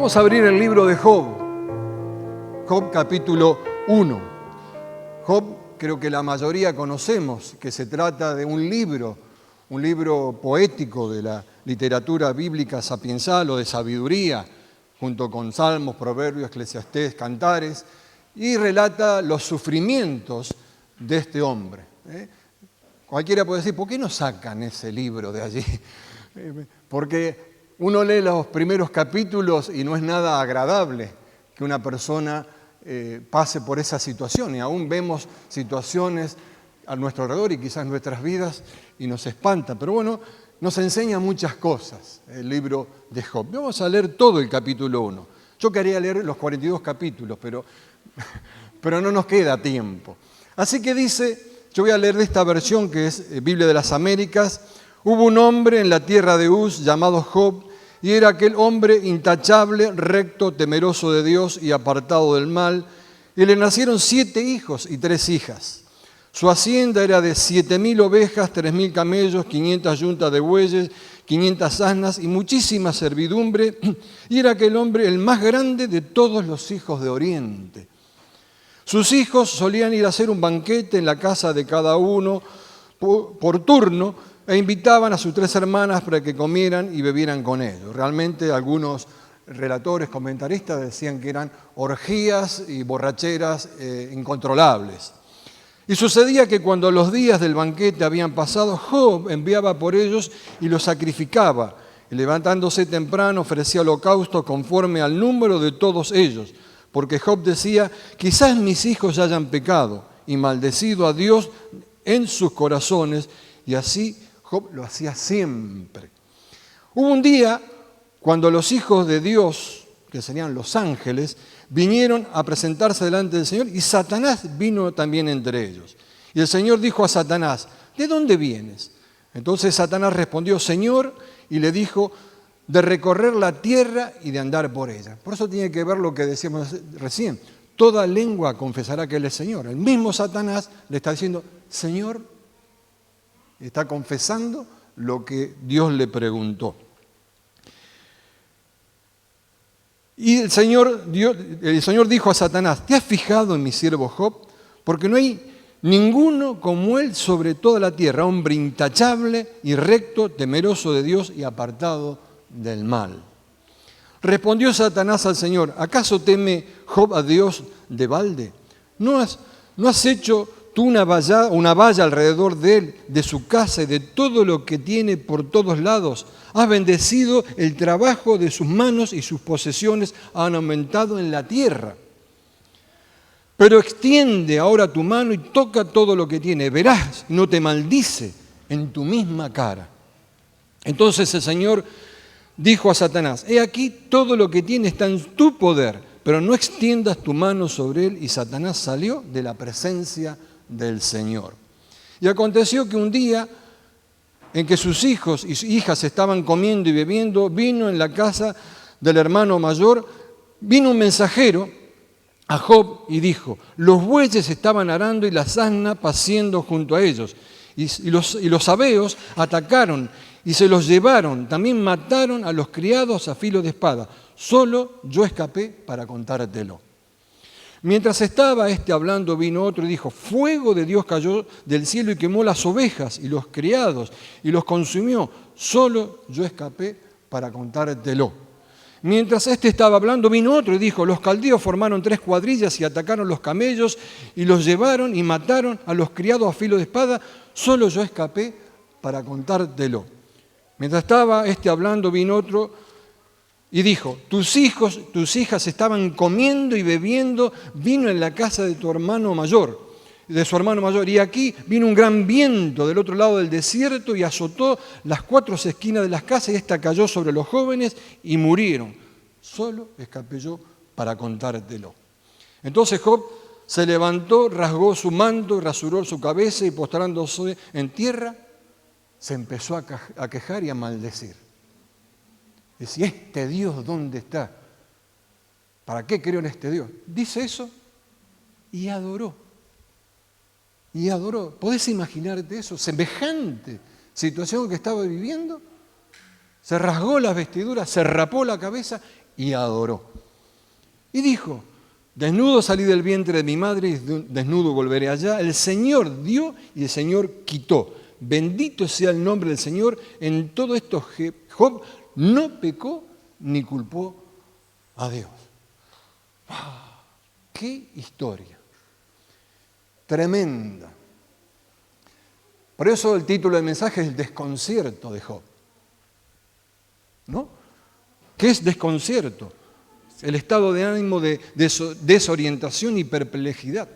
Vamos a abrir el libro de Job, Job capítulo 1. Job, creo que la mayoría conocemos que se trata de un libro poético de la literatura bíblica sapiensal o de sabiduría, junto con Salmos, Proverbios, Eclesiastés, Cantares, y relata los sufrimientos de este hombre. Cualquiera puede decir, ¿por qué no sacan ese libro de allí? Porque uno lee los primeros capítulos y no es nada agradable que una persona pase por esa situación. Y aún vemos situaciones a nuestro alrededor y quizás en nuestras vidas y nos espanta. Pero bueno, nos enseña muchas cosas el libro de Job. Vamos a leer todo el capítulo 1. Yo quería leer los 42 capítulos, pero no nos queda tiempo. Así que dice, yo voy a leer de esta versión que es Biblia de las Américas. Hubo un hombre en la tierra de Uz llamado Job, y era aquel hombre intachable, recto, temeroso de Dios y apartado del mal, y le nacieron 7 hijos y 3 hijas. Su hacienda era de 7.000 ovejas, 3.000 camellos, 500 yuntas de bueyes, 500 asnas y muchísima servidumbre, y era aquel hombre el más grande de todos los hijos de Oriente. Sus hijos solían ir a hacer un banquete en la casa de cada uno por turno, e invitaban a sus 3 hermanas para que comieran y bebieran con ellos. Realmente algunos relatores, comentaristas decían que eran orgías y borracheras incontrolables. Y sucedía que cuando los días del banquete habían pasado, Job enviaba por ellos y los sacrificaba. Y levantándose temprano ofrecía holocausto conforme al número de todos ellos. Porque Job decía, quizás mis hijos hayan pecado y maldecido a Dios en sus corazones, y así Job lo hacía siempre. Hubo un día cuando los hijos de Dios, que serían los ángeles, vinieron a presentarse delante del Señor y Satanás vino también entre ellos. Y el Señor dijo a Satanás, ¿de dónde vienes? Entonces Satanás respondió, Señor, y le dijo, de recorrer la tierra y de andar por ella. Por eso tiene que ver lo que decíamos recién. Toda lengua confesará que Él es Señor. El mismo Satanás le está diciendo, Señor, está confesando lo que Dios le preguntó. Y el Señor dijo a Satanás, ¿te has fijado en mi siervo Job? Porque no hay ninguno como él sobre toda la tierra, hombre intachable y recto, temeroso de Dios y apartado del mal. Respondió Satanás al Señor, ¿acaso teme Job a Dios de balde? ¿No has hecho tú una valla alrededor de él, de su casa y de todo lo que tiene por todos lados? Has bendecido el trabajo de sus manos y sus posesiones han aumentado en la tierra. Pero extiende ahora tu mano y toca todo lo que tiene. Verás, no te maldice en tu misma cara. Entonces el Señor dijo a Satanás, he aquí todo lo que tiene está en tu poder, pero no extiendas tu mano sobre él. Y Satanás salió de la presencia del Señor. Y aconteció que un día en que sus hijos y hijas estaban comiendo y bebiendo, vino en la casa del hermano mayor, vino un mensajero a Job y dijo, los bueyes estaban arando y las asnas paciendo junto a ellos, y los sabeos atacaron y se los llevaron, también mataron a los criados a filo de espada, solo yo escapé para contártelo. Mientras estaba hablando, vino otro y dijo, fuego de Dios cayó del cielo y quemó las ovejas y los criados y los consumió. Solo yo escapé para contártelo. Mientras estaba hablando, vino otro y dijo, los caldeos formaron 3 cuadrillas y atacaron los camellos y los llevaron y mataron a los criados a filo de espada. Solo yo escapé para contártelo. Mientras estaba hablando, vino otro y dijo, tus hijos, tus hijas estaban comiendo y bebiendo vino en la casa de tu hermano mayor, de su hermano mayor. Y aquí vino un gran viento del otro lado del desierto y azotó las 4 esquinas de las casas y esta cayó sobre los jóvenes y murieron. Solo escapé yo para contártelo. Entonces Job se levantó, rasgó su manto, rasuró su cabeza y postrándose en tierra, se empezó a quejar y a maldecir. Decía, ¿este Dios dónde está? ¿Para qué creo en este Dios? Dice eso y adoró. Y adoró. ¿Podés imaginarte eso? Semejante situación que estaba viviendo. Se rasgó las vestiduras, se rapó la cabeza y adoró. Y dijo, desnudo salí del vientre de mi madre y desnudo volveré allá. El Señor dio y el Señor quitó. Bendito sea el nombre del Señor. En todo esto Job no pecó ni culpó a Dios. ¡Wow! ¡Qué historia! Tremenda. Por eso el título del mensaje es El desconcierto de Job. ¿No? ¿Qué es desconcierto? El estado de ánimo de desorientación y perplejidad.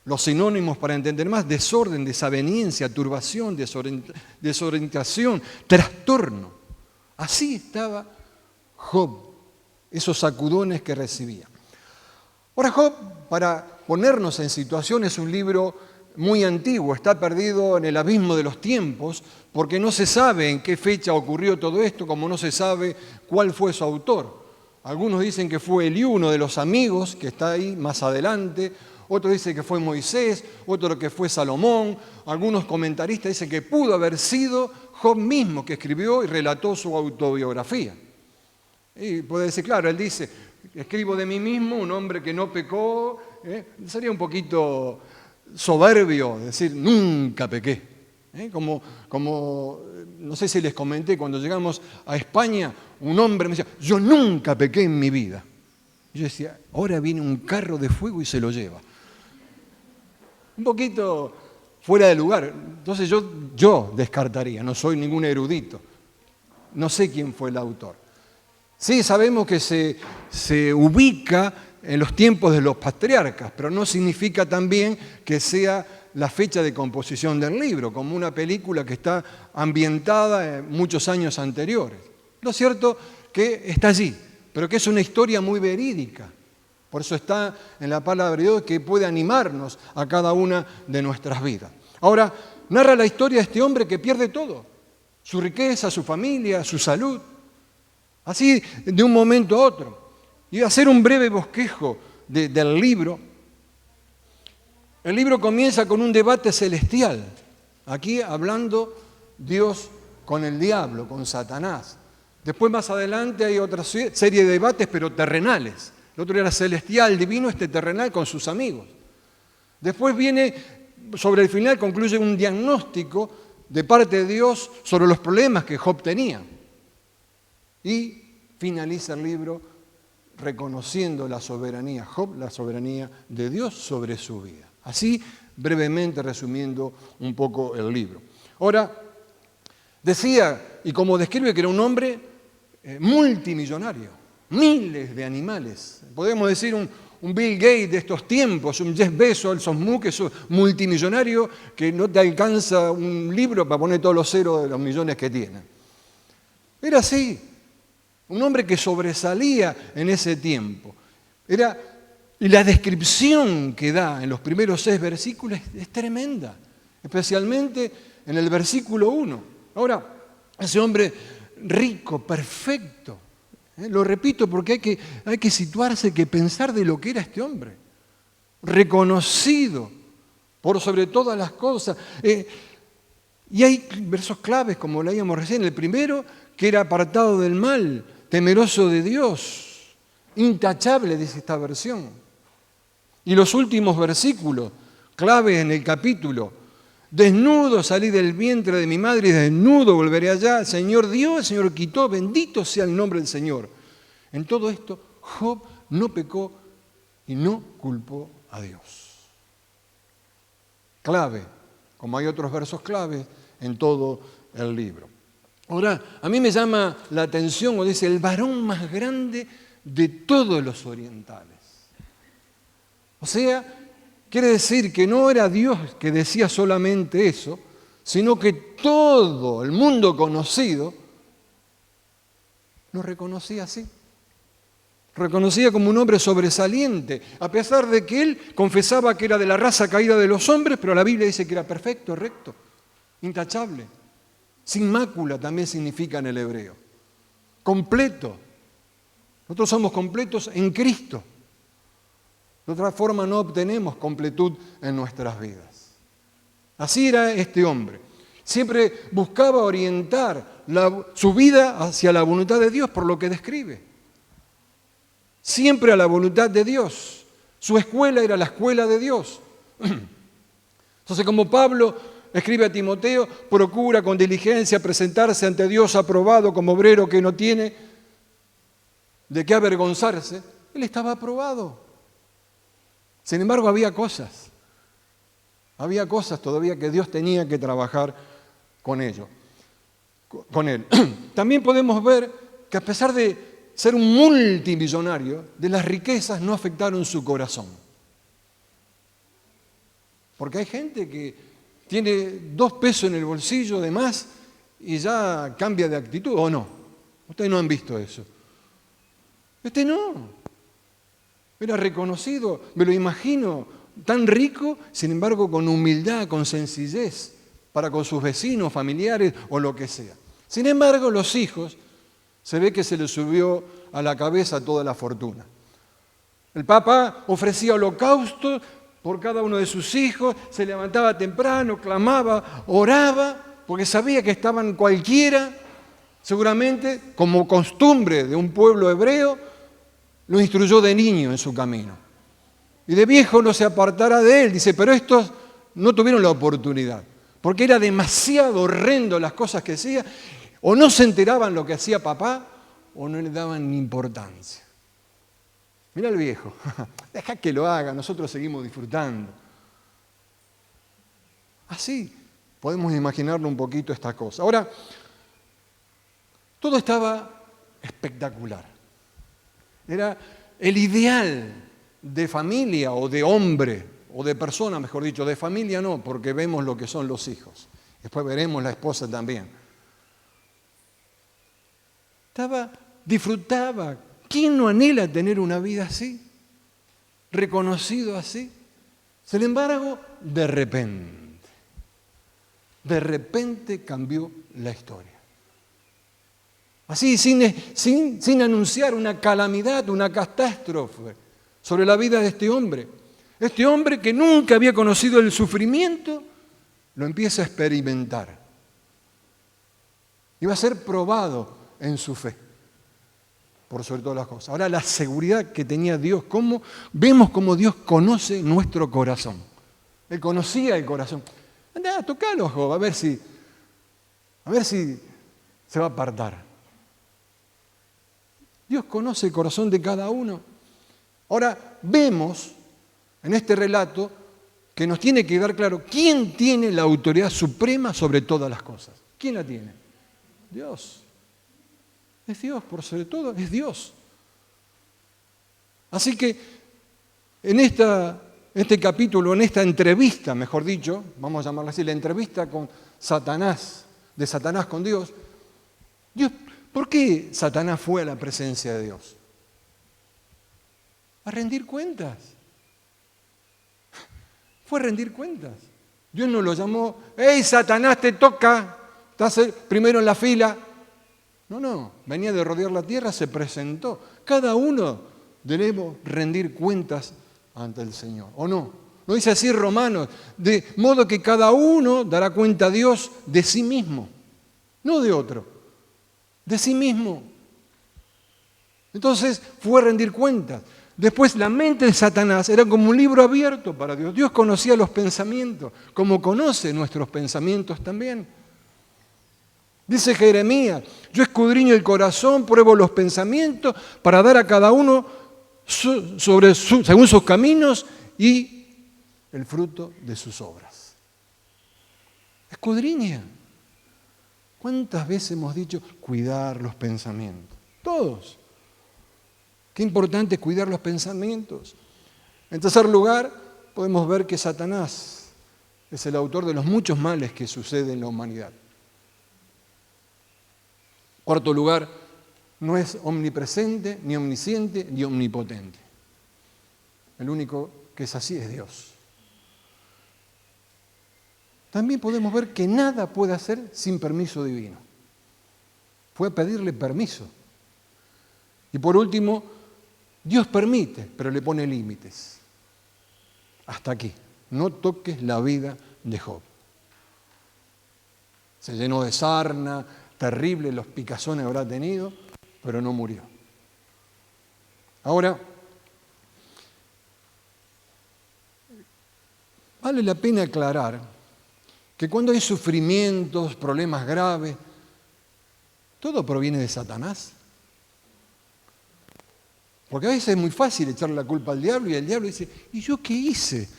Los sinónimos para entender más: desorden, desaveniencia, turbación, desorientación, trastorno. Así estaba Job, esos sacudones que recibía. Ahora Job, para ponernos en situación, es un libro muy antiguo, está perdido en el abismo de los tiempos, porque no se sabe en qué fecha ocurrió todo esto, como no se sabe cuál fue su autor. Algunos dicen que fue Eliú, uno de los amigos, que está ahí más adelante. Otros dicen que fue Moisés, otro que fue Salomón. Algunos comentaristas dicen que pudo haber sido Job mismo que escribió y relató su autobiografía. Y puede decir, claro, él dice, escribo de mí mismo, un hombre que no pecó. Sería un poquito soberbio decir, nunca pequé. Como no sé si les comenté, cuando llegamos a España, un hombre me decía, yo nunca pequé en mi vida. Y yo decía, ahora viene un carro de fuego y se lo lleva. Un poquito fuera de lugar. Entonces yo descartaría, no soy ningún erudito. No sé quién fue el autor. Sí, sabemos que se ubica en los tiempos de los patriarcas, pero no significa también que sea la fecha de composición del libro, como una película que está ambientada en muchos años anteriores. Lo cierto que está allí, pero que es una historia muy verídica. Por eso está en la palabra de Dios, que puede animarnos a cada una de nuestras vidas. Ahora, narra la historia de este hombre que pierde todo: su riqueza, su familia, su salud. Así, de un momento a otro. Y voy a hacer un breve bosquejo del libro. El libro comienza con un debate celestial. Aquí hablando Dios con el diablo, con Satanás. Después más adelante hay otra serie de debates, pero terrenales. El otro era celestial, divino, este terrenal con sus amigos. Después viene, sobre el final, concluye un diagnóstico de parte de Dios sobre los problemas que Job tenía. Y finaliza el libro reconociendo la soberanía, Job, la soberanía de Dios sobre su vida. Así, brevemente resumiendo un poco el libro. Ahora, decía, y como describe, que era un hombre multimillonario, miles de animales. Podemos decir un Bill Gates de estos tiempos, un Jeff Bezos, el Sosmuk, eso multimillonario que no te alcanza un libro para poner todos los ceros de los millones que tiene. Era así, un hombre que sobresalía en ese tiempo. Y la descripción que da en los primeros 6 versículos es tremenda, especialmente en el versículo 1. Ahora, ese hombre rico, perfecto, lo repito porque hay que situarse, hay que pensar de lo que era este hombre, reconocido por sobre todas las cosas. Y hay versos claves, como leíamos recién. El primero, que era apartado del mal, temeroso de Dios, intachable, dice esta versión. Y los últimos versículos, claves en el capítulo: desnudo salí del vientre de mi madre y desnudo volveré allá. El Señor dio, el Señor quitó, bendito sea el nombre del Señor. En todo esto, Job no pecó y no culpó a Dios. Clave, como hay otros versos claves en todo el libro. Ahora, a mí me llama la atención, o dice, el varón más grande de todos los orientales. O sea, quiere decir que no era Dios que decía solamente eso, sino que todo el mundo conocido lo reconocía así. Reconocía como un hombre sobresaliente, a pesar de que él confesaba que era de la raza caída de los hombres, pero la Biblia dice que era perfecto, recto, intachable. Sin mácula también significa en el hebreo. Completo. Nosotros somos completos en Cristo. De otra forma no obtenemos completud en nuestras vidas. Así era este hombre. Siempre buscaba orientar su vida hacia la voluntad de Dios, por lo que describe. siempre a la voluntad de Dios. Su escuela era la escuela de Dios. Entonces, como Pablo escribe a Timoteo, procura con diligencia presentarse ante Dios aprobado como obrero que no tiene de qué avergonzarse. Él estaba aprobado. Sin embargo, había cosas todavía que Dios tenía que trabajar con él. También podemos ver que a pesar de ser un multimillonario, de las riquezas no afectaron su corazón. Porque hay gente que tiene 2 pesos en el bolsillo de más y ya cambia de actitud, ¿o no? Ustedes no han visto eso. Este no. Era reconocido, me lo imagino, tan rico, sin embargo con humildad, con sencillez, para con sus vecinos, familiares o lo que sea. Sin embargo, los hijos, se ve que se les subió a la cabeza toda la fortuna. El papá ofrecía holocausto por cada uno de sus hijos, se levantaba temprano, clamaba, oraba, porque sabía que estaban cualquiera, seguramente, como costumbre de un pueblo hebreo, lo instruyó de niño en su camino. Y de viejo no se apartará de él, dice, pero estos no tuvieron la oportunidad, porque era demasiado horrendo las cosas que hacía, o no se enteraban lo que hacía papá, o no le daban ni importancia. Mira el viejo, deja que lo haga, nosotros seguimos disfrutando. Así podemos imaginarnos un poquito esta cosa. Ahora, todo estaba espectacular. Era el ideal de familia o de hombre, o de persona, mejor dicho, de familia no, porque vemos lo que son los hijos. Después veremos la esposa también. Disfrutaba. ¿Quién no anhela tener una vida así? Reconocido así. Sin embargo, de repente cambió la historia. Así, sin anunciar una calamidad, una catástrofe sobre la vida de este hombre. Este hombre que nunca había conocido el sufrimiento, lo empieza a experimentar. Y va a ser probado en su fe, por sobre todas las cosas. Ahora, la seguridad que tenía Dios, vemos cómo Dios conoce nuestro corazón. Él conocía el corazón. Andá, tocalo, Job, a ver si se va a apartar. Dios conoce el corazón de cada uno. Ahora, vemos en este relato que nos tiene que dar claro quién tiene la autoridad suprema sobre todas las cosas. ¿Quién la tiene? Dios. Es Dios, por sobre todo, es Dios. Así que en este capítulo, en esta entrevista, mejor dicho, vamos a llamarla así, la entrevista con Satanás, de Satanás con Dios, ¿por qué Satanás fue a la presencia de Dios? A rendir cuentas. Fue a rendir cuentas. Dios no lo llamó, ¡hey, Satanás, te toca! Estás primero en la fila. No, venía de rodear la tierra, se presentó. Cada uno debemos rendir cuentas ante el Señor, ¿o no? ¿No dice así Romanos? De modo que cada uno dará cuenta a Dios de sí mismo, no de otro, de sí mismo. Entonces fue a rendir cuentas. Después la mente de Satanás era como un libro abierto para Dios. Dios conocía los pensamientos, como conoce nuestros pensamientos también. Dice Jeremías, yo escudriño el corazón, pruebo los pensamientos para dar a cada uno según sus caminos y el fruto de sus obras. Escudriña. ¿Cuántas veces hemos dicho cuidar los pensamientos? Todos. Qué importante es cuidar los pensamientos. En tercer lugar, podemos ver que Satanás es el autor de los muchos males que suceden en la humanidad. Cuarto lugar, no es omnipresente, ni omnisciente, ni omnipotente. El único que es así es Dios. También podemos ver que nada puede hacer sin permiso divino. Fue a pedirle permiso. Y por último, Dios permite, pero le pone límites. Hasta aquí. No toques la vida de Job. Se llenó de sarna, terrible los picazones habrá tenido, pero no murió. Ahora, vale la pena aclarar que cuando hay sufrimientos, problemas graves, todo proviene de Satanás. Porque a veces es muy fácil echarle la culpa al diablo y el diablo dice, ¿y yo qué hice?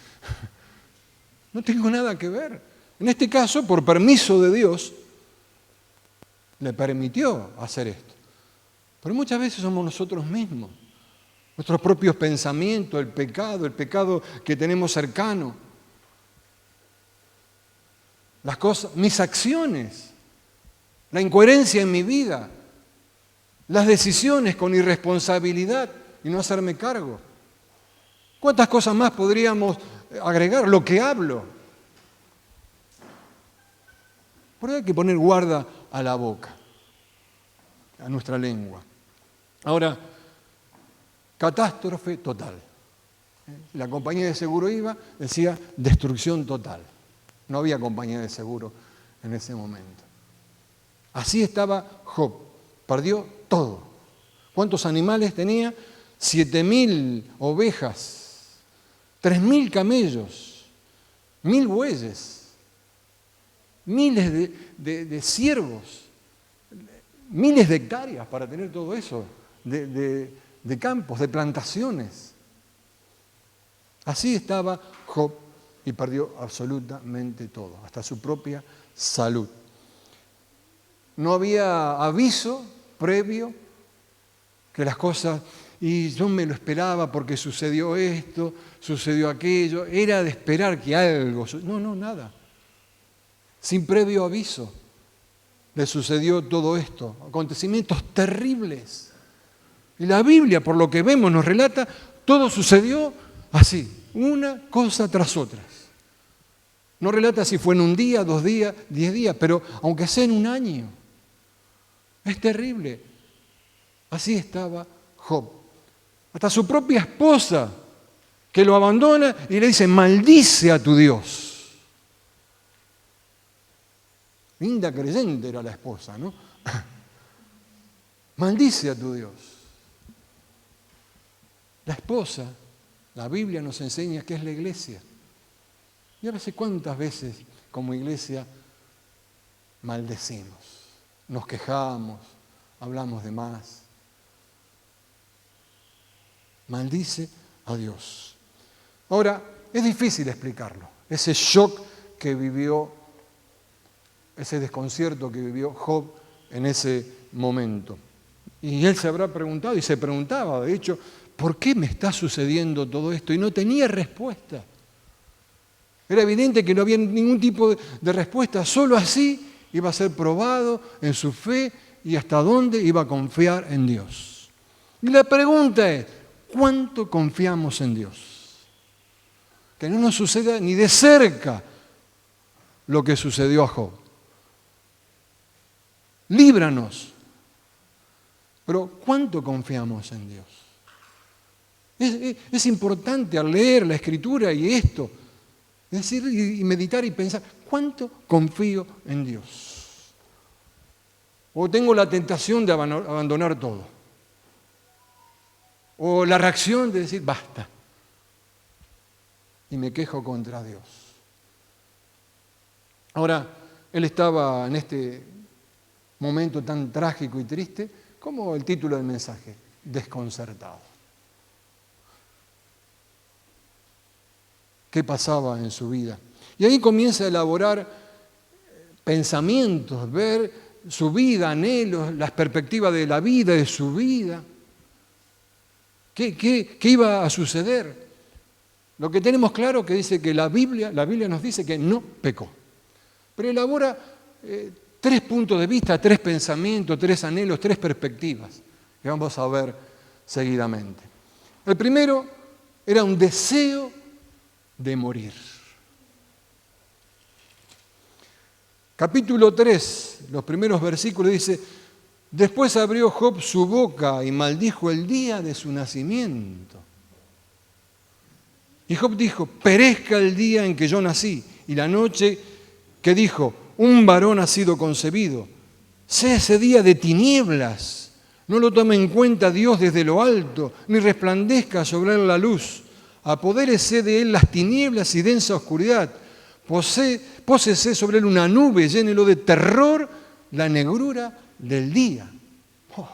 No tengo nada que ver. En este caso, por permiso de Dios, le permitió hacer esto. Pero muchas veces somos nosotros mismos, nuestros propios pensamientos, el pecado que tenemos cercano, las cosas, mis acciones, la incoherencia en mi vida, las decisiones con irresponsabilidad y no hacerme cargo. ¿Cuántas cosas más podríamos agregar? Lo que hablo. Por eso hay que poner guarda a la boca, a nuestra lengua. Ahora, catástrofe total. La compañía de seguro iba, decía destrucción total. No había compañía de seguro en ese momento. Así estaba Job. Perdió todo. ¿Cuántos animales tenía? 7.000 ovejas, 3.000 camellos, 1.000 bueyes, miles de ciervos, miles de hectáreas para tener todo eso, de campos, de plantaciones. Así estaba Job y perdió absolutamente todo, hasta su propia salud. No había aviso previo que las cosas, y yo me lo esperaba porque sucedió esto, sucedió aquello, era de esperar que algo, no, nada. Sin previo aviso le sucedió todo esto, acontecimientos terribles. Y la Biblia, por lo que vemos, nos relata, todo sucedió así, una cosa tras otra. No relata si fue en un día, 2 días, 10 días, pero aunque sea en un año. Es terrible. Así estaba Job. Hasta su propia esposa, que lo abandona y le dice, maldice a tu Dios. Linda creyente era la esposa, ¿no? Maldice a tu Dios. La esposa, la Biblia nos enseña que es la iglesia. Y ahora sé cuántas veces como iglesia maldecimos, nos quejamos, hablamos de más. Maldice a Dios. Ahora, es difícil explicarlo, ese shock que vivió, ese desconcierto que vivió Job en ese momento. Y él se habrá preguntado, y se preguntaba, de hecho, ¿por qué me está sucediendo todo esto? Y no tenía respuesta. Era evidente que no había ningún tipo de respuesta, solo así iba a ser probado en su fe y hasta dónde iba a confiar en Dios. Y la pregunta es, ¿cuánto confiamos en Dios? Que no nos suceda ni de cerca lo que sucedió a Job. Líbranos. Pero ¿cuánto confiamos en Dios? Es importante al leer la Escritura y esto, es decir, y meditar y pensar, ¿cuánto confío en Dios? O tengo la tentación de abandonar todo. O la reacción de decir, basta. Y me quejo contra Dios. Ahora, él estaba en este momento tan trágico y triste, como el título del mensaje, desconcertado. ¿Qué pasaba en su vida? Y ahí comienza a elaborar pensamientos, ver su vida, anhelos, las perspectivas de la vida, de su vida. ¿Qué iba a suceder? Lo que tenemos claro es que dice que la Biblia nos dice que no pecó. Pero elabora 3 puntos de vista, 3 pensamientos, 3 anhelos, 3 perspectivas que vamos a ver seguidamente. El primero era un deseo de morir. Capítulo 3, los primeros versículos dice, después abrió Job su boca y maldijo el día de su nacimiento. Y Job dijo, perezca el día en que yo nací y la noche que dijo, un varón ha sido concebido. Sea ese día de tinieblas, No lo tome en cuenta Dios desde lo alto, ni resplandezca sobre él la luz. Apodérese de él las tinieblas y densa oscuridad. Pósese sobre él una nube, llénelo de terror la negrura del día. Oh.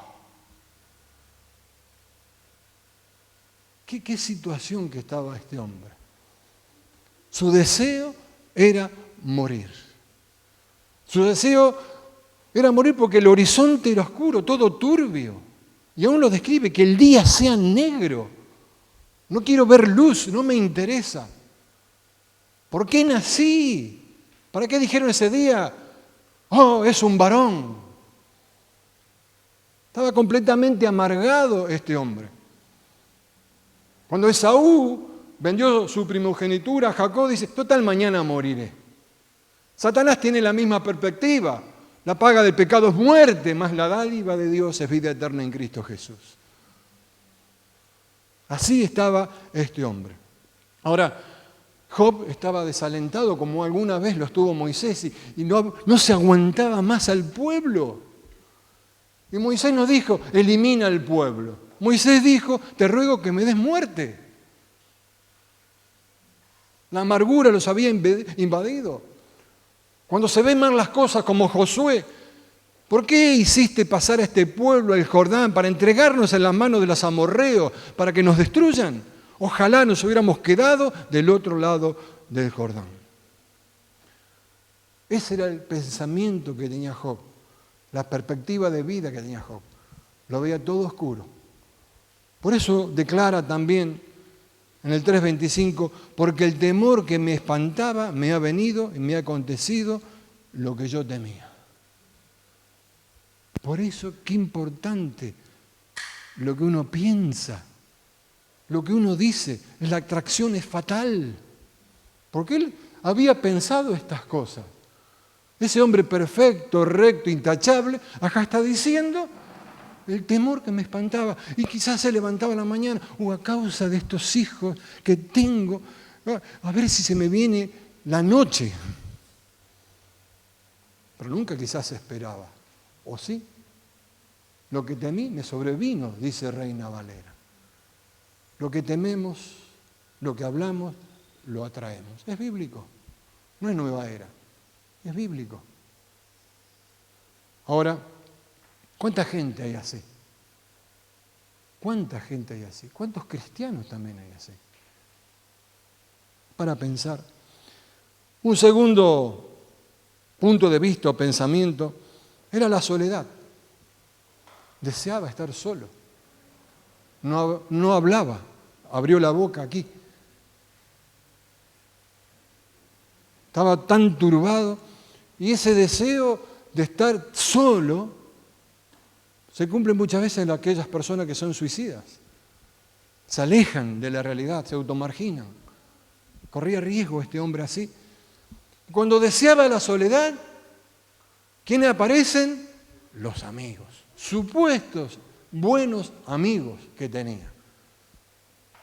¿Qué situación que estaba este hombre? Su deseo era morir. Su deseo era morir porque el horizonte era oscuro, todo turbio. Y aún lo describe, que el día sea negro. No quiero ver luz, no me interesa. ¿Por qué nací? ¿Para qué dijeron ese día? Oh, es un varón. Estaba completamente amargado este hombre. Cuando Esaú vendió su primogenitura, Jacob dice, total, mañana moriré. Satanás tiene la misma perspectiva. La paga del pecado es muerte, mas la dádiva de Dios es vida eterna en Cristo Jesús. Así estaba este hombre. Ahora, Job estaba desalentado como alguna vez lo estuvo Moisés y no se aguantaba más al pueblo. Y Moisés nos dijo, elimina al pueblo. Moisés dijo, te ruego que me des muerte. La amargura los había invadido. Cuando se ven mal las cosas como Josué, ¿por qué hiciste pasar a este pueblo el Jordán para entregarnos en las manos de los amorreos, para que nos destruyan? Ojalá nos hubiéramos quedado del otro lado del Jordán. Ese era el pensamiento que tenía Job, la perspectiva de vida que tenía Job. Lo veía todo oscuro. Por eso declara también en el 3:25, porque el temor que me espantaba me ha venido y me ha acontecido lo que yo temía. Por eso, qué importante lo que uno piensa, lo que uno dice. La atracción es fatal, porque él había pensado estas cosas. Ese hombre perfecto, recto, intachable, acá está diciendo el temor que me espantaba. Y quizás se levantaba en la mañana, a causa de estos hijos que tengo, a ver si se me viene la noche. Pero nunca quizás esperaba, ¿o sí? Lo que temí me sobrevino, dice Reina Valera. Lo que tememos, lo que hablamos, lo atraemos. Es bíblico, no es nueva era, es bíblico. Ahora, ¿cuánta gente hay así? ¿Cuánta gente hay así? ¿Cuántos cristianos también hay así? Para pensar. Un segundo punto de vista o pensamiento era la soledad. Deseaba estar solo. No hablaba, abrió la boca aquí. Estaba tan turbado y ese deseo de estar solo se cumple muchas veces en aquellas personas que son suicidas. Se alejan de la realidad, se automarginan. Corría riesgo este hombre así. Cuando deseaba la soledad, ¿quiénes aparecen? Los amigos, supuestos buenos amigos que tenía.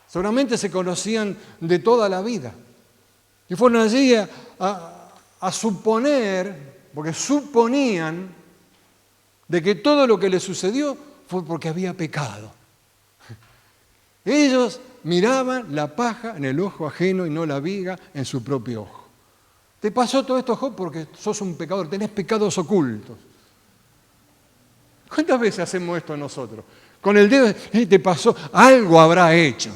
Seguramente se conocían de toda la vida. Y fueron allí a suponer, porque suponían de que todo lo que le sucedió fue porque había pecado. Ellos miraban la paja en el ojo ajeno y no la viga en su propio ojo. Te pasó todo esto, Job, porque sos un pecador, tenés pecados ocultos. ¿Cuántas veces hacemos esto nosotros? Con el dedo, te pasó, algo habrá hecho.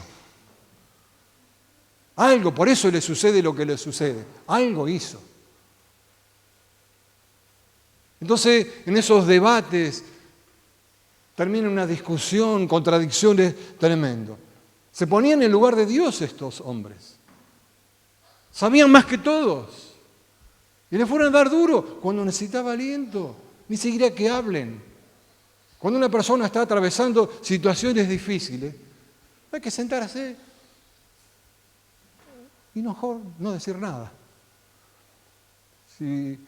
Algo, por eso le sucede lo que le sucede. Algo hizo. Entonces, en esos debates termina una discusión, contradicciones tremendo. Se ponían en el lugar de Dios estos hombres. Sabían más que todos. Y le fueron a dar duro cuando necesitaba aliento. Ni siquiera que hablen. Cuando una persona está atravesando situaciones difíciles, hay que sentarse y mejor no decir nada. Si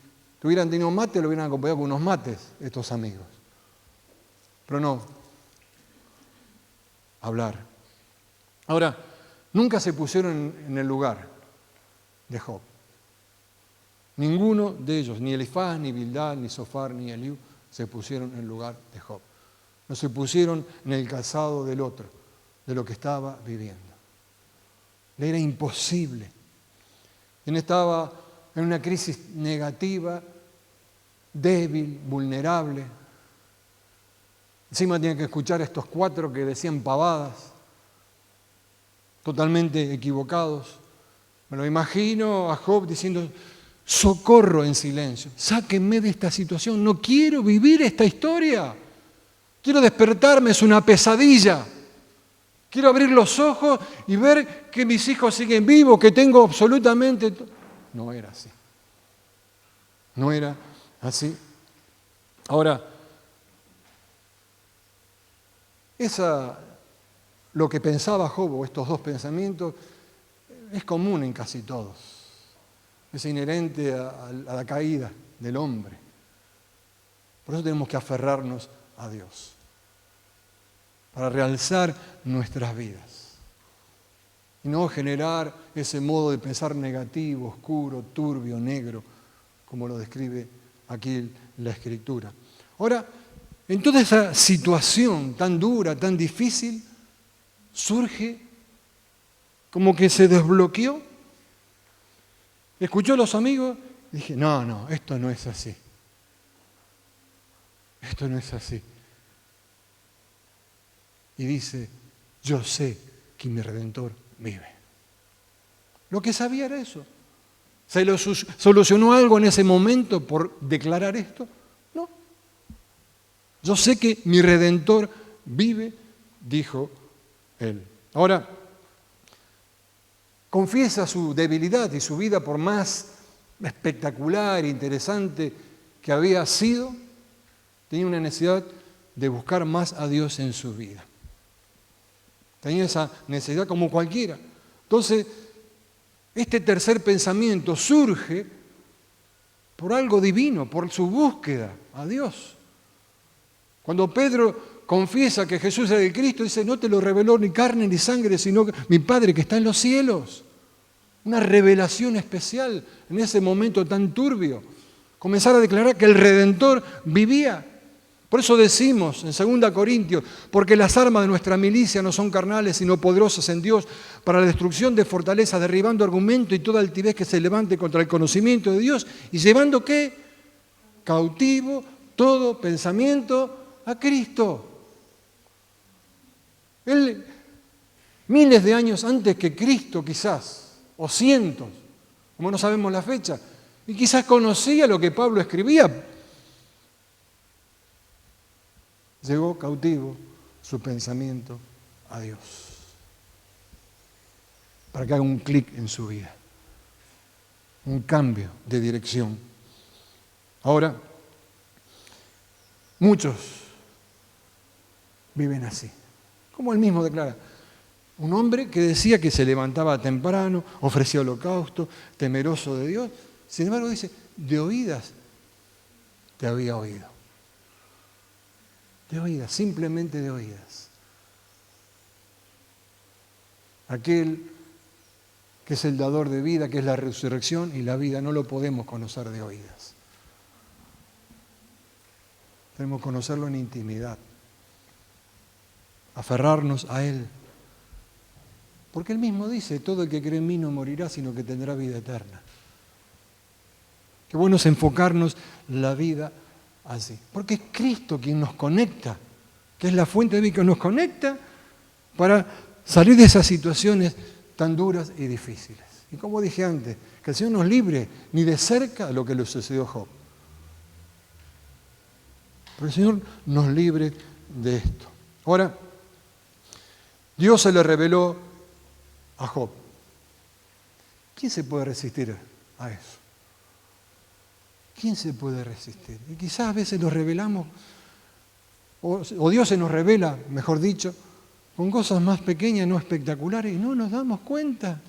hubieran tenido mate, lo hubieran acompañado con unos mates estos amigos. Pero no, hablar. Ahora, nunca se pusieron en el lugar de Job. Ninguno de ellos, ni Elifaz, ni Bildad, ni Zofar, ni Eliú, se pusieron en el lugar de Job. no se pusieron en el calzado del otro, de lo que estaba viviendo. Le era imposible. Él estaba en una crisis negativa, débil, vulnerable. Encima tenía que escuchar a estos 4 que decían pavadas, totalmente equivocados. Me lo imagino a Job diciendo: socorro en silencio, sáquenme de esta situación, no quiero vivir esta historia. Quiero despertarme, es una pesadilla. Quiero abrir los ojos y ver que mis hijos siguen vivos, que tengo absolutamente... No era así. No era así. Ahora, lo que pensaba Job, o estos 2 pensamientos, es común en casi todos. Es inherente a la caída del hombre. Por eso tenemos que aferrarnos a Dios, para realzar nuestras vidas y no generar ese modo de pensar negativo, oscuro, turbio, negro, como lo describe aquí la Escritura. Ahora, en toda esa situación tan dura, tan difícil, surge como que se desbloqueó. Escuchó a los amigos y dije: no, esto no es así. Esto no es así. Y dice: yo sé que mi Redentor vive. Lo que sabía era eso. ¿Se lo solucionó algo en ese momento por declarar esto? No. Yo sé que mi Redentor vive, dijo él. Ahora, confiesa su debilidad y su vida, por más espectacular e interesante que había sido, tenía una necesidad de buscar más a Dios en su vida. Tenía esa necesidad como cualquiera. Entonces, este tercer pensamiento surge por algo divino, por su búsqueda a Dios. Cuando Pedro confiesa que Jesús es el Cristo, dice: no te lo reveló ni carne ni sangre, sino mi Padre que está en los cielos. Una revelación especial en ese momento tan turbio. Comenzar a declarar que el Redentor vivía. Por eso decimos en 2 Corintios: porque las armas de nuestra milicia no son carnales, sino poderosas en Dios para la destrucción de fortalezas, derribando argumento y toda altivez que se levante contra el conocimiento de Dios, y llevando ¿qué? Cautivo todo pensamiento a Cristo. Él, miles de años antes que Cristo quizás, o cientos, como no sabemos la fecha, y quizás conocía lo que Pablo escribía, llevó cautivo su pensamiento a Dios, para que haga un clic en su vida, un cambio de dirección. Ahora, muchos viven así, como él mismo declara. Un hombre que decía que se levantaba temprano, ofrecía holocausto, temeroso de Dios. Sin embargo dice: de oídas te había oído. De oídas, simplemente de oídas. Aquel que es el dador de vida, que es la resurrección y la vida, no lo podemos conocer de oídas. Tenemos que conocerlo en intimidad, aferrarnos a Él. Porque Él mismo dice: todo el que cree en mí no morirá, sino que tendrá vida eterna. Qué bueno es enfocarnos la vida así. Porque es Cristo quien nos conecta, que es la fuente de vida que nos conecta para salir de esas situaciones tan duras y difíciles. Y como dije antes, que el Señor nos libre ni de cerca de lo que le sucedió a Job. Pero el Señor nos libre de esto. Ahora, Dios se le reveló a Job. ¿Quién se puede resistir a eso? ¿Quién se puede resistir? Y quizás a veces nos revelamos, o Dios se nos revela, mejor dicho, con cosas más pequeñas, no espectaculares, y no nos damos cuenta.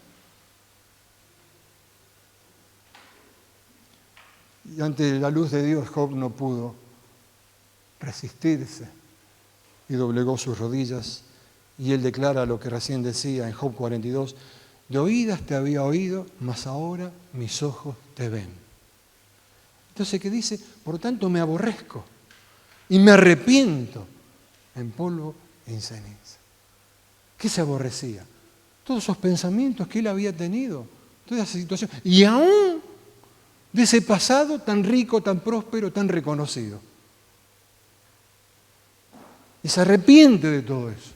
Y ante la luz de Dios, Job no pudo resistirse y doblegó sus rodillas. Y él declara lo que recién decía en Job 42, de oídas te había oído, mas ahora mis ojos te ven. Entonces, ¿qué dice? Por tanto me aborrezco y me arrepiento en polvo y en ceniza. ¿Qué se aborrecía? Todos esos pensamientos que él había tenido, toda esa situación. Y aún de ese pasado tan rico, tan próspero, tan reconocido. Y se arrepiente de todo eso.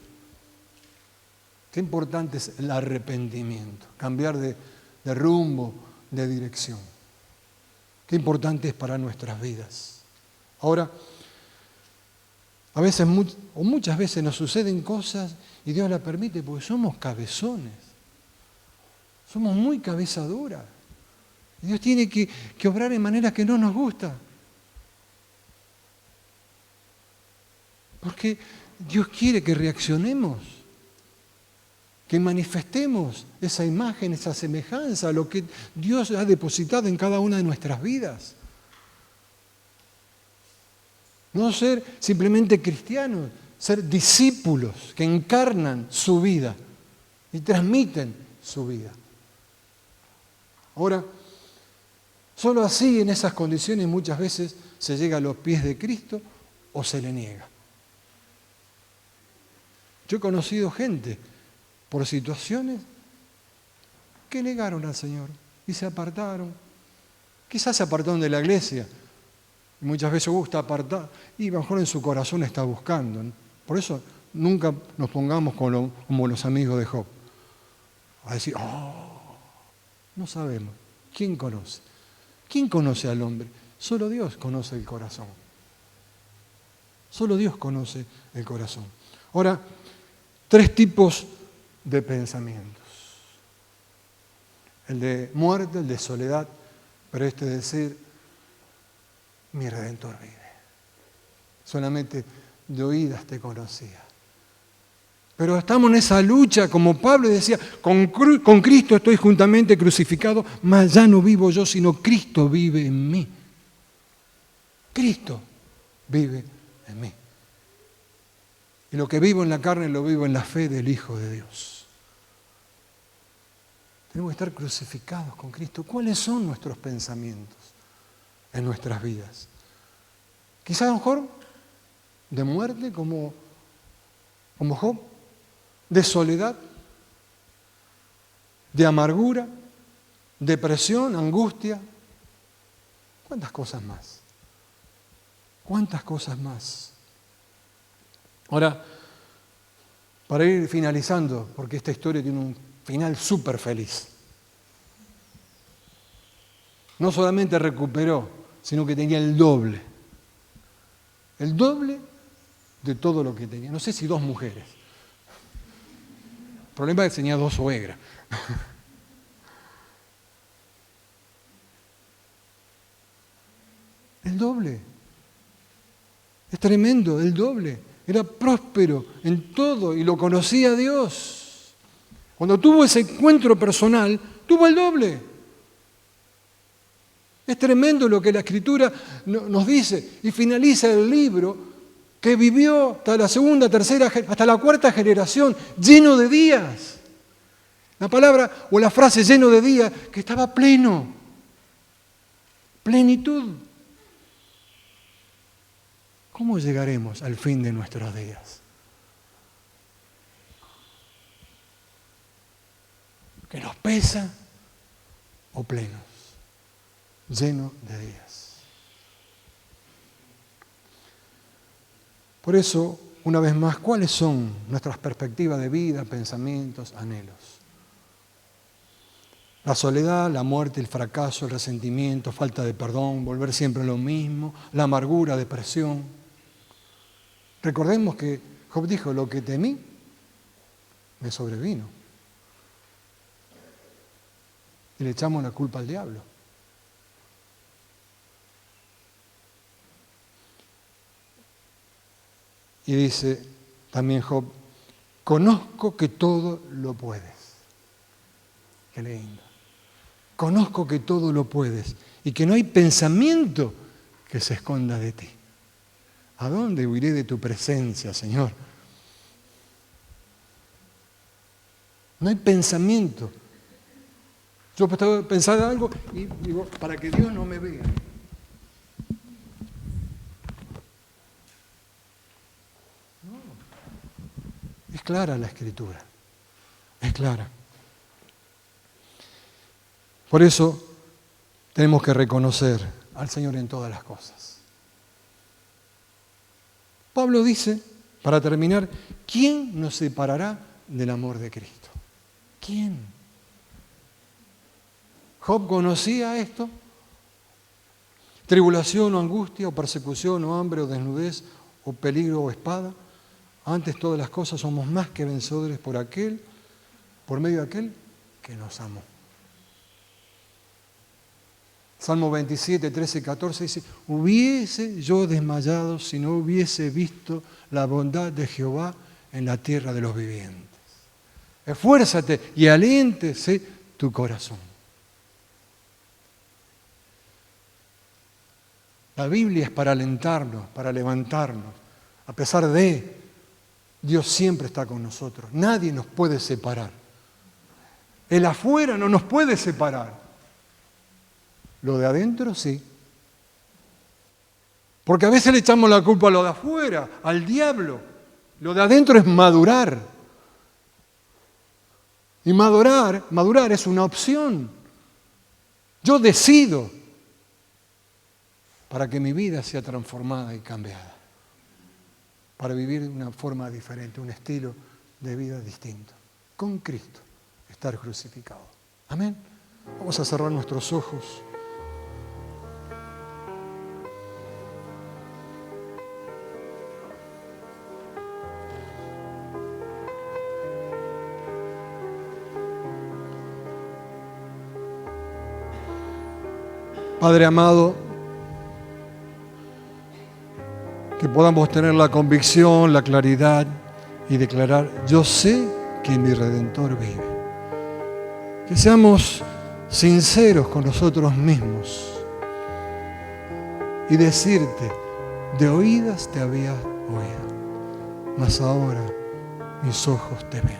Qué importante es el arrepentimiento, cambiar de rumbo, de dirección. Qué importante es para nuestras vidas. Ahora, a veces o muchas veces nos suceden cosas y Dios las permite porque somos cabezones. Somos muy cabeza dura. Dios tiene que obrar en maneras que no nos gusta. Porque Dios quiere que reaccionemos, que manifestemos esa imagen, esa semejanza, lo que Dios ha depositado en cada una de nuestras vidas. No ser simplemente cristianos, ser discípulos que encarnan su vida y transmiten su vida. Ahora, solo así, en esas condiciones, muchas veces se llega a los pies de Cristo o se le niega. Yo he conocido gente por situaciones que negaron al Señor y se apartaron. Quizás se apartaron de la iglesia. Muchas veces gusta apartar y a lo mejor en su corazón está buscando, ¿no? Por eso nunca nos pongamos como los amigos de Job. A decir, no sabemos. ¿Quién conoce? ¿Quién conoce al hombre? Solo Dios conoce el corazón. Solo Dios conoce el corazón. Ahora, 3 tipos de pensamientos. El de muerte, el de soledad, pero es decir, mi Redentor vive. Solamente de oídas te conocía. Pero estamos en esa lucha, como Pablo decía, con Cristo estoy juntamente crucificado, mas ya no vivo yo, sino Cristo vive en mí. Cristo vive en mí. Y lo que vivo en la carne lo vivo en la fe del Hijo de Dios. Tenemos que estar crucificados con Cristo. ¿Cuáles son nuestros pensamientos en nuestras vidas? Quizás a lo mejor de muerte como Job, de soledad, de amargura, depresión, angustia. ¿Cuántas cosas más? ¿Cuántas cosas más? Ahora, para ir finalizando, porque esta historia tiene un final súper feliz. No solamente recuperó, sino que tenía el doble. El doble de todo lo que tenía. No sé si 2 mujeres. El problema es que tenía 2 suegras. El doble. Es tremendo, el doble. Era próspero en todo y lo conocía a Dios. Cuando tuvo ese encuentro personal, tuvo el doble. Es tremendo lo que la Escritura nos dice y finaliza el libro que vivió hasta la segunda, tercera, hasta la 4ª generación, lleno de días. La palabra o la frase lleno de días, que estaba pleno. Plenitud. ¿Cómo llegaremos al fin de nuestros días? ¿Que nos pesa o plenos? Lleno de días. Por eso, una vez más, ¿cuáles son nuestras perspectivas de vida, pensamientos, anhelos? La soledad, la muerte, el fracaso, el resentimiento, falta de perdón, volver siempre a lo mismo, la amargura, depresión. Recordemos que Job dijo, lo que temí me sobrevino. Y le echamos la culpa al diablo. Y dice también Job, conozco que todo lo puedes. Qué lindo. Conozco que todo lo puedes y que no hay pensamiento que se esconda de ti. ¿A dónde huiré de tu presencia, Señor? No hay pensamiento. Yo estaba pensando algo y digo, para que Dios no me vea. No. clara la Escritura, es clara. Por eso tenemos que reconocer al Señor en todas las cosas. Pablo dice, para terminar, ¿quién nos separará del amor de Cristo? ¿Quién? Job conocía esto. Tribulación o angustia, o persecución, o hambre, o desnudez, o peligro, o espada. Antes todas las cosas somos más que vencedores por medio de aquel que nos amó. Salmo 27, 13 y 14 dice, hubiese yo desmayado si no hubiese visto la bondad de Jehová en la tierra de los vivientes. Esfuérzate y aliéntese tu corazón. La Biblia es para alentarnos, para levantarnos. A pesar de, Dios siempre está con nosotros. Nadie nos puede separar. El afuera no nos puede separar. Lo de adentro sí. Porque a veces le echamos la culpa a lo de afuera, al diablo. Lo de adentro es madurar. Y madurar es una opción. Yo decido para que mi vida sea transformada y cambiada. Para vivir de una forma diferente, un estilo de vida distinto. Con Cristo, estar crucificado. Amén. Vamos a cerrar nuestros ojos. Padre amado, que podamos tener la convicción, la claridad y declarar, yo sé que mi Redentor vive. Que seamos sinceros con nosotros mismos y decirte, de oídas te había oído, mas ahora mis ojos te ven.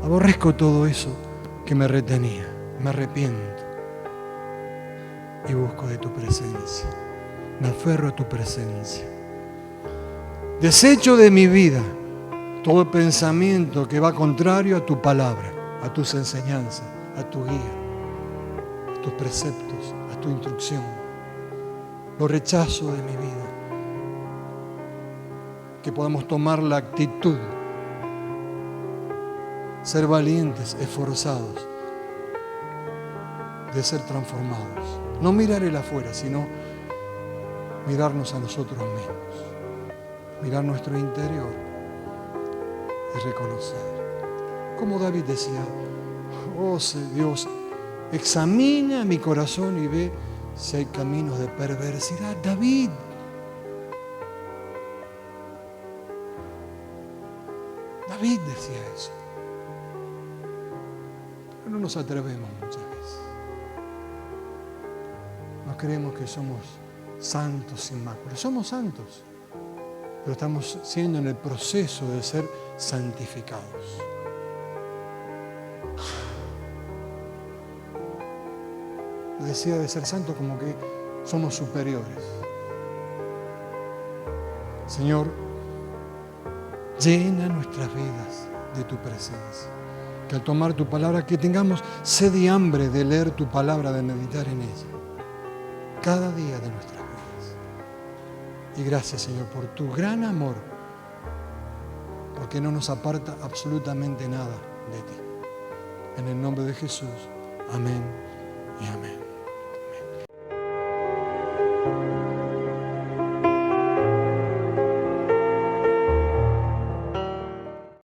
Aborrezco todo eso que me retenía, me arrepiento y busco de tu presencia, me aferro a tu presencia. Desecho de mi vida todo pensamiento que va contrario a tu palabra, a tus enseñanzas, a tu guía, a tus preceptos, a tu instrucción. Lo rechazo de mi vida. Que podamos tomar la actitud, ser valientes, esforzados, de ser transformados. No mirar el afuera, sino mirarnos a nosotros mismos. Mirar nuestro interior y reconocer. Como David decía, oh Dios, examina mi corazón y ve si hay caminos de perversidad. David decía eso. Pero no nos atrevemos muchas veces. No creemos que somos santos sin mácula. Somos santos, pero estamos siendo en el proceso de ser santificados. Decía de ser santos como que somos superiores. Señor, llena nuestras vidas de tu presencia. Que al tomar tu palabra, que tengamos sed y hambre de leer tu palabra, de meditar en ella, cada día de nuestras vidas. Y gracias, Señor, por tu gran amor, porque no nos aparta absolutamente nada de ti. En el nombre de Jesús, amén y amén.